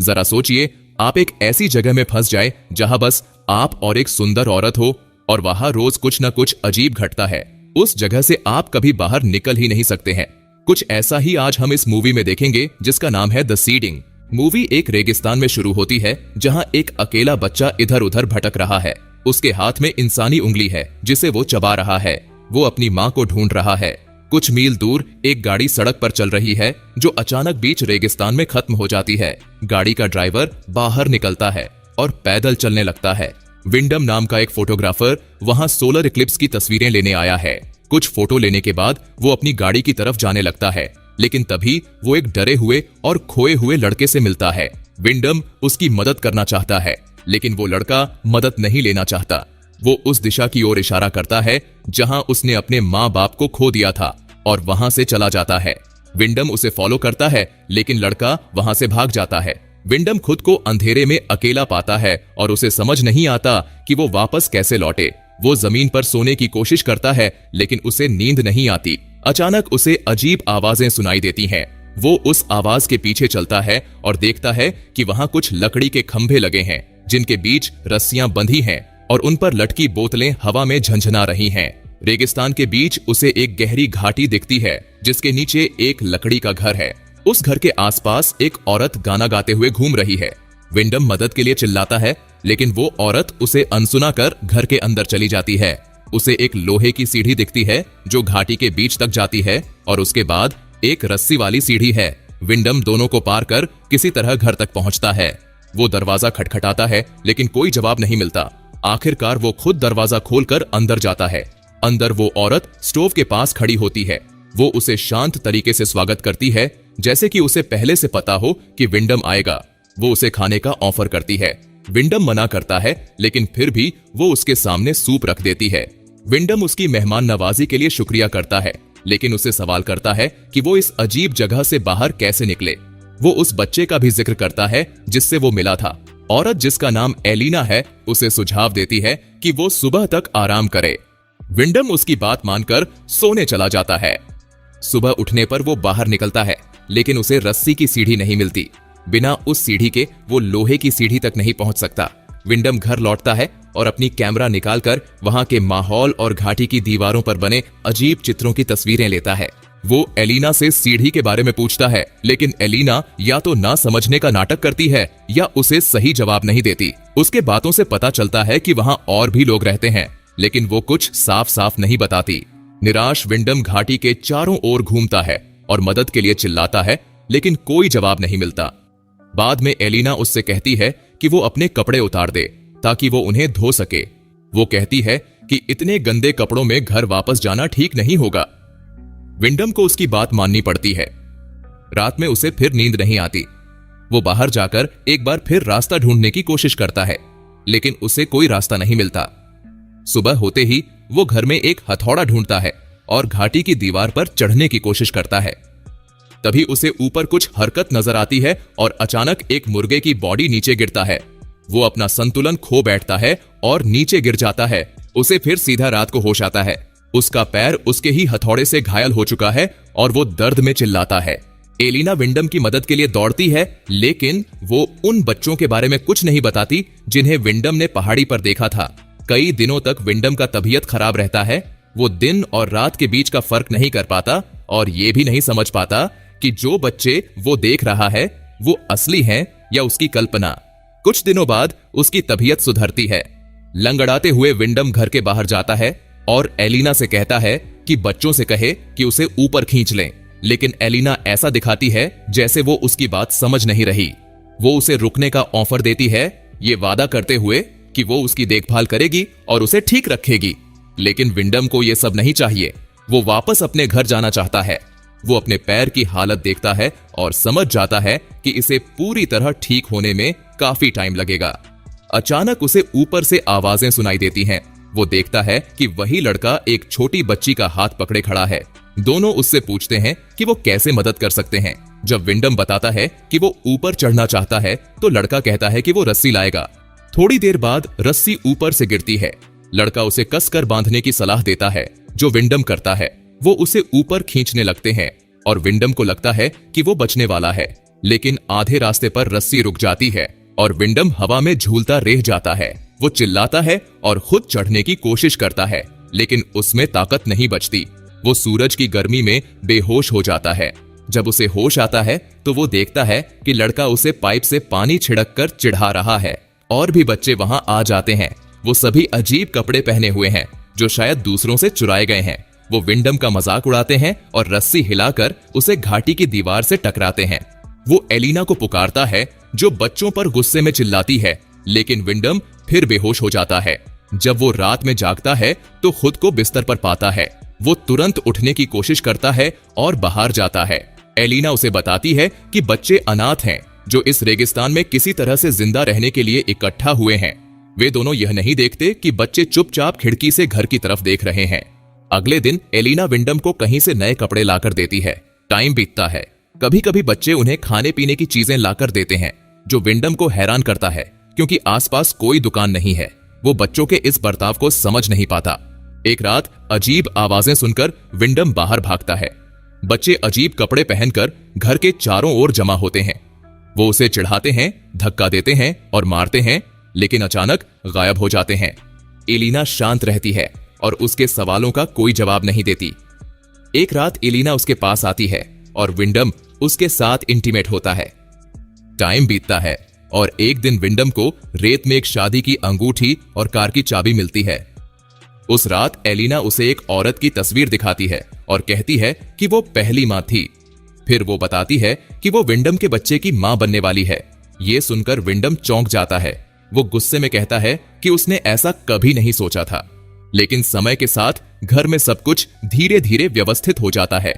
जरा सोचिए, आप एक ऐसी जगह में फंस जाए जहां बस आप और एक सुंदर औरत हो और वहां रोज कुछ न कुछ अजीब घटता है। उस जगह से आप कभी बाहर निकल ही नहीं सकते हैं। कुछ ऐसा ही आज हम इस मूवी में देखेंगे जिसका नाम है द सीडिंग। मूवी एक रेगिस्तान में शुरू होती है जहां एक अकेला बच्चा इधर उधर भटक रहा है। उसके हाथ में इंसानी उंगली है जिसे वो चबा रहा है। वो अपनी माँ को ढूंढ रहा है। कुछ मील दूर एक गाड़ी सड़क पर चल रही है जो अचानक बीच रेगिस्तान में खत्म हो जाती है। गाड़ी का ड्राइवर बाहर निकलता है और पैदल चलने लगता है। विंडम नाम का एक फोटोग्राफर वहां सोलर इक्लिप्स की तस्वीरें लेने आया है। कुछ फोटो लेने के बाद वो अपनी गाड़ी की तरफ जाने लगता है, लेकिन तभी वो एक डरे हुए और खोए हुए लड़के से मिलता है। विंडम उसकी मदद करना चाहता है, लेकिन वो लड़का मदद नहीं लेना चाहता। वो उस दिशा की ओर इशारा करता है जहां उसने अपने माँ बाप को खो दिया था और वहां से चला जाता है। विंडम उसे फॉलो करता है, लेकिन लड़का वहां से भाग जाता है। विंडम खुद को अंधेरे में अकेला पाता है और उसे समझ नहीं आता कि वो वापस कैसे लौटे। वो जमीन पर सोने की कोशिश करता है, लेकिन उसे नींद नहीं आती। अचानक उसे अजीब आवाजें सुनाई देती हैं। वो उस आवाज के पीछे चलता है और देखता है कि वहां कुछ लकड़ी के खंभे लगे हैं जिनके बीच रस्सियां बंधी हैं और उन पर लटकी बोतलें हवा में झंझना रही हैं। रेगिस्तान के बीच उसे एक गहरी घाटी दिखती है जिसके नीचे एक लकड़ी का घर है। उस घर के आसपास एक औरत गाना गाते हुए घूम रही है। विंडम मदद के लिए चिल्लाता है, लेकिन वो औरत उसे अनसुना कर घर के अंदर चली जाती है। उसे एक लोहे की सीढ़ी दिखती है जो घाटी के बीच तक जाती है और उसके बाद एक रस्सी वाली सीढ़ी है। विंडम दोनों को पार कर किसी तरह घर तक पहुंचता है। वो दरवाजा खटखटाता है, लेकिन कोई जवाब नहीं मिलता। आखिरकार वो खुद दरवाजा खोलकर अंदर जाता है। अंदर वो औरत स्टोव के पास खड़ी होती है। वो उसे शांत तरीके से स्वागत करती है, जैसे कि उसे पहले से पता हो कि विंडम आएगा। वो उसे खाने का ऑफर करती है। विंडम मना करता है, लेकिन फिर भी वो उसके सामने सूप रख देती है। विंडम उसकी मेहमान नवाजी के लिए शुक्रिया करता है, लेकिन उसे सवाल करता है कि वो इस अजीब जगह से बाहर कैसे निकले। वो उस बच्चे का भी जिक्र करता है जिससे वो मिला था। औरत जिसका नाम एलिना है उसे सुझाव देती है कि वो सुबह तक आराम करे। विंडम उसकी बात मानकर सोने चला जाता है। सुबह उठने पर वो बाहर निकलता है, लेकिन उसे रस्सी की सीढ़ी नहीं मिलती। बिना उस सीढ़ी के वो लोहे की सीढ़ी तक नहीं पहुंच सकता। विंडम घर लौटता है और अपनी कैमरा निकालकर वहां के माहौल और घाटी की दीवारों पर बने अजीब चित्रों की तस्वीरें लेता है। वो एलिना से सीढ़ी के बारे में पूछता है, लेकिन एलिना या तो ना समझने का नाटक करती है या उसे सही जवाब नहीं देती। उसके बातों से पता चलता है कि वहां और भी लोग रहते हैं, लेकिन वो कुछ साफ साफ नहीं बताती। निराश विंडम घाटी के चारों ओर घूमता है और मदद के लिए चिल्लाता है, लेकिन कोई जवाब नहीं मिलता। बाद में एलिना उससे कहती है कि वो अपने कपड़े उतार दे ताकि वो उन्हें धो सके। वो कहती है कि इतने गंदे कपड़ों में घर वापस जाना ठीक नहीं होगा। विंडम को उसकी बात माननी पड़ती है। रात में उसे फिर नींद नहीं आती। वो बाहर जाकर एक बार फिर रास्ता ढूंढने की कोशिश करता है, लेकिन उसे कोई रास्ता नहीं मिलता। सुबह होते ही वो घर में एक हथौड़ा ढूंढता है और घाटी की दीवार पर चढ़ने की कोशिश करता है। तभी उसे ऊपर कुछ हरकत नजर आती है और अचानक एक मुर्गे की बॉडी नीचे गिरता है। वो अपना संतुलन खो बैठता है और नीचे गिर जाता है। उसे फिर सीधा रात को होश आता है। उसका पैर उसके ही हथौड़े से घायल हो चुका है और वो दर्द में चिल्लाता है। एलिना विंडम की मदद के लिए दौड़ती है, लेकिन वो उन बच्चों के बारे में कुछ नहीं बताती जिन्हें विंडम ने पहाड़ी पर देखा था। कई दिनों तक विंडम का तबीयत खराब रहता है। वो दिन और रात के बीच का फर्क नहीं कर पाता और ये भी नहीं समझ पाता कि जो बच्चे वो देख रहा है वो असली हैं या उसकी कल्पना। कुछ दिनों बाद उसकी तबीयत सुधरती है। लंगड़ाते हुए विंडम घर के बाहर जाता है और एलिना से कहता है कि बच्चों से कहे कि उसे ऊपर खींच लें, लेकिन एलिना ऐसा दिखाती है जैसे वो उसकी बात समझ नहीं रही। वो उसे रुकने का ऑफर देती है, ये वादा करते हुए कि वो उसकी देखभाल करेगी और उसे ठीक रखेगी। लेकिन विंडम को ये सब नहीं चाहिए। वो वापस अपने घर जाना चाहता है। वो अपने पैर की हालत देखता है और समझ जाता है कि इसे पूरी तरह ठीक होने में काफी टाइम लगेगा। अचानक उसे ऊपर से आवाजें सुनाई देती हैं। वो देखता है कि वही लड़का एक छोटी बच्ची का हाथ पकड़े खड़ा है। दोनों उससे पूछते हैं कि वो कैसे मदद कर सकते हैं। जब विंडम बताता है कि वो ऊपर चढ़ना चाहता है तो लड़का कहता है कि वो रस्सी लाएगा। थोड़ी देर बाद रस्सी ऊपर से गिरती है। लड़का उसे कसकर बांधने की सलाह देता है, जो विंडम करता है। वो उसे ऊपर खींचने लगते हैं और विंडम को लगता है कि वो बचने वाला है। लेकिन आधे रास्ते पर रस्सी रुक जाती है और विंडम हवा में झूलता रह जाता है। वो चिल्लाता है और खुद चढ़ने की कोशिश करता है, लेकिन उसमें ताकत नहीं बचती। वो सूरज की गर्मी में बेहोश हो जाता है। जब उसे होश आता है तो वो देखता है कि लड़का उसे पाइप से पानी छिड़क कर चिढ़ा रहा है। और भी बच्चे वहां आ जाते हैं। वो सभी अजीब कपड़े पहने हुए हैं जो शायद दूसरों से चुराए गए हैं। वो विंडम का मजाक उड़ाते हैं और रस्सी हिलाकर उसे घाटी की दीवार से टकराते हैं। वो एलिना को पुकारता है जो बच्चों पर गुस्से में चिल्लाती है, लेकिन विंडम फिर बेहोश हो जाता है। जब वो रात में जागता है तो खुद को बिस्तर पर पाता है। वो तुरंत उठने की कोशिश करता है और बाहर जाता है। एलिना उसे बताती है कि बच्चे अनाथ हैं जो इस रेगिस्तान में किसी तरह से जिंदा रहने के लिए इकट्ठा हुए हैं। वे दोनों यह नहीं देखते कि बच्चे चुपचाप खिड़की से घर की तरफ देख रहे हैं। अगले दिन एलिना विंडम को कहीं से नए कपड़े लाकर देती है। टाइम बीतता है। कभी कभी बच्चे उन्हें खाने पीने की चीजें लाकर देते हैं, जो विंडम को हैरान करता है क्योंकि आसपास कोई दुकान नहीं है। वो बच्चों के इस बर्ताव को समझ नहीं पाता। एक रात अजीब आवाजें सुनकर विंडम बाहर भागता है। बच्चे अजीब कपड़े पहनकर घर के चारों ओर जमा होते हैं। वो उसे चिढ़ाते हैं, धक्का देते हैं और मारते हैं, लेकिन अचानक गायब हो जाते हैं। एलिना शांत रहती है और उसके सवालों का कोई जवाब नहीं देती। एक रात एलिना उसके पास आती है और विंडम उसके साथ इंटीमेट होता है। टाइम बीतता है और एक दिन विंडम को रेत में एक शादी की अंगूठी और कार की चाबी मिलती है। उस रात एलिना उसे एक औरत की तस्वीर दिखाती है और कहती है कि वो पहली मां थी। फिर वो बताती है कि वो विंडम के बच्चे की मां बनने वाली है। ये सुनकर विंडम चौंक जाता है। वो गुस्से में कहता है कि उसने ऐसा कभी नहीं सोचा था। लेकिन समय के साथ घर में सब कुछ धीरे धीरे व्यवस्थित हो जाता है।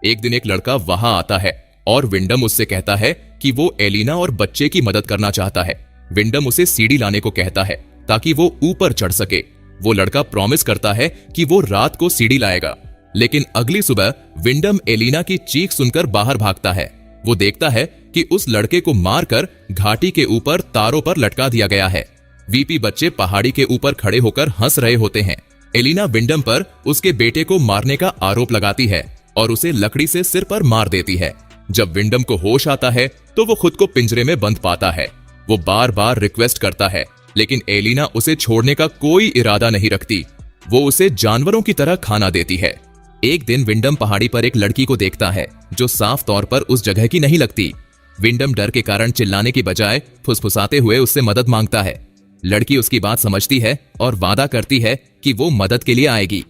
एक दिन एक लड़का वहां आता है और विंडम उससे कहता है कि वो एलिना और बच्चे की मदद करना चाहता है। विंडम उसे सीढ़ी लाने को कहता है ताकि वो ऊपर चढ़ सके। वो लड़का प्रॉमिस करता है कि वो रात को सीढ़ी लाएगा, लेकिन अगली सुबह विंडम एलिना की चीख सुनकर बाहर भागता है। वो देखता है कि उस लड़के को मारकर घाटी के ऊपर तारों पर लटका दिया गया है। वीपी बच्चे पहाड़ी के ऊपर खड़े होकर हंस रहे होते हैं। एलिना विंडम पर उसके बेटे को मारने का आरोप लगाती है और उसे लकड़ी से सिर पर मार देती है। जब विंडम को होश आता है तो वो खुद को पिंजरे में बंद पाता है। वो बार बार रिक्वेस्ट करता है, लेकिन एलिना उसे छोड़ने का कोई इरादा नहीं रखती। वो उसे जानवरों की तरह खाना देती है। एक दिन विंडम पहाड़ी पर एक लड़की को देखता है जो साफ तौर पर उस जगह की नहीं लगती। विंडम डर के कारण चिल्लाने की बजाय फुसफुसाते हुए उससे मदद मांगता है। लड़की उसकी बात समझती है और वादा करती है कि वो मदद के लिए आएगी।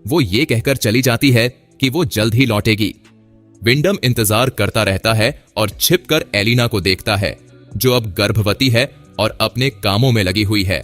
वो ये कहकर चली जाती है कि वो जल्द ही लौटेगी। विंडम इंतजार करता रहता है और छिपकर एलिना को देखता है, जो अब गर्भवती है और अपने कामों में लगी हुई है।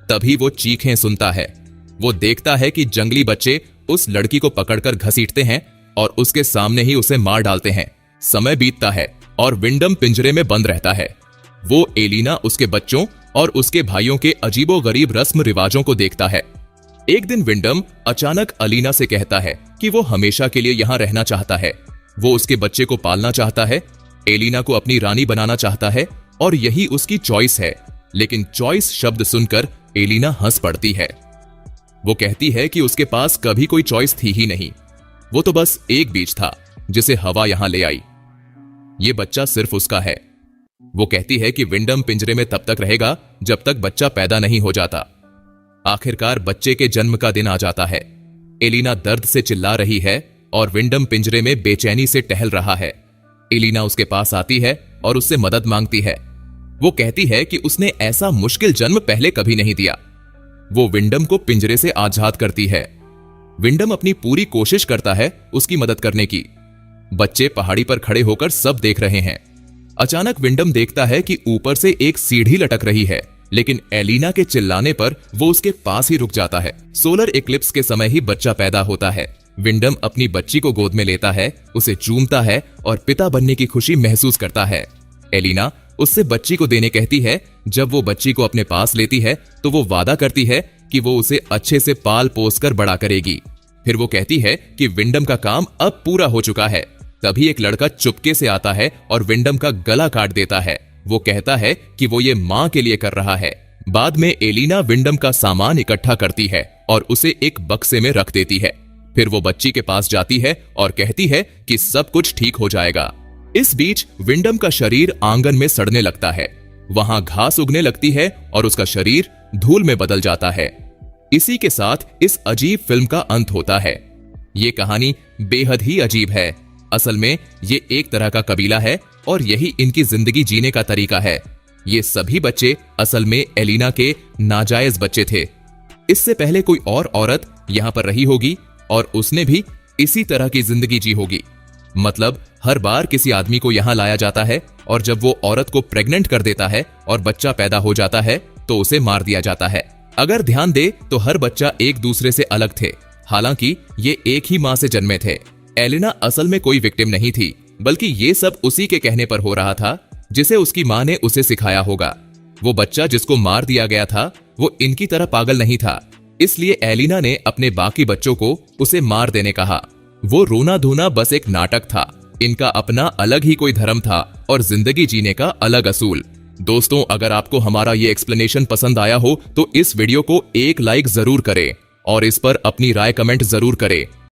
तभी वो चीखें सुनता है। वो देखता है कि जंगली बच्चे उस लड़की को पकड़कर घसीटते हैं और उसके सामने ही उसे मार डालते हैं। समय बीतता है और विंडम पिंजरे में बंद रहता है। वो एलिना, उसके बच्चों और उसके भाइयों के अजीबोगरीब रस्म रिवाजों को देखता है। एक दिन विंडम अचानक अलीना से कहता है कि वो हमेशा के लिए यहां रहना चाहता है। वो उसके बच्चे को पालना चाहता है, एलिना को अपनी रानी बनाना चाहता है और यही उसकी चॉइस है। लेकिन चॉइस शब्द सुनकर एलिना हंस पड़ती है। वो कहती है कि उसके पास कभी कोई चॉइस थी ही नहीं। वो तो बस एक बीज था जिसे हवा यहां ले आई। ये बच्चा सिर्फ उसका है। वो कहती है कि विंडम पिंजरे में तब तक रहेगा जब तक बच्चा पैदा नहीं हो जाता। आखिरकार बच्चे के जन्म का दिन आ जाता है। एलिना दर्द से चिल्ला रही है और विंडम पिंजरे में बेचैनी से टहल रहा है। एलिना उसके पास आती है और उससे मदद मांगती है। वो कहती है कि उसने ऐसा मुश्किल जन्म पहले कभी नहीं दिया। वो विंडम को पिंजरे से आजाद करती है। विंडम अपनी पूरी कोशिश करता है उसकी मदद करने की। बच्चे पहाड़ी पर खड़े होकर सब देख रहे हैं। अचानक विंडम देखता है कि ऊपर से एक सीढ़ी लटक रही है, लेकिन एलिना के चिल्लाने पर वो उसके पास ही रुक जाता है। सोलर इक्लिप्स के समय ही बच्चा पैदा होता है। विंडम अपनी बच्ची को गोद में लेता है, उसे चूमता है और पिता बनने की खुशी महसूस करता है। एलिना उससे बच्ची को देने कहती है। जब वो बच्ची को अपने पास लेती है तो वो वादा करती है कि वो उसे अच्छे से पाल पोस कर बड़ा करेगी। फिर वो कहती है कि विंडम का काम अब पूरा हो चुका है। तभी एक लड़का चुपके से आता है और विंडम का गला काट देता है। वो कहता है कि वो ये मां के लिए कर रहा है। बाद में एलिना विंडम का सामान इकट्ठा करती है और उसे एक बक्से में रख देती है। फिर वो बच्ची के पास जाती है और कहती है कि सब कुछ ठीक हो जाएगा। इस बीच विंडम का शरीर आंगन में सड़ने लगता है। वहां घास उगने लगती है और उसका शरीर धूल में बदल जाता है। इसी के साथ इस अजीब फिल्म का अंत होता है। ये कहानी बेहद ही अजीब है। असल में ये एक तरह का कबीला है और यही इनकी जिंदगी जीने का तरीका है। ये सभी बच्चे असल में एलिना के नाजायज बच्चे थे। इससे पहले कोई और औरत यहां पर रही होगी और उसने भी इसी तरह की जिंदगी जी होगी। मतलब हर बार किसी आदमी को यहां लाया जाता है और जब वो औरत को प्रेग्नेंट कर देता है और बच्चा पैदा हो जाता है तो उसे मार दिया जाता है। अगर ध्यान दे तो हर बच्चा एक दूसरे से अलग थे, हालांकि ये एक ही मां से जन्मे थे। एलिना असल में कोई विक्टिम नहीं थी, बल्कि ये सब उसी के कहने पर हो रहा था जिसे उसकी मां ने उसे सिखाया होगा। वो बच्चा जिसको मार दिया गया था वो इनकी तरह पागल नहीं था, इसलिए एलिना ने अपने बाकी बच्चों को उसे मार देने कहा। वो रोना धोना बस एक नाटक था। इनका अपना अलग ही कोई धर्म था और जिंदगी जीने का अलग असूल। दोस्तों, अगर आपको हमारा ये एक्सप्लेनेशन पसंद आया हो तो इस वीडियो को एक लाइक जरूर करें और इस पर अपनी राय कमेंट जरूर करें।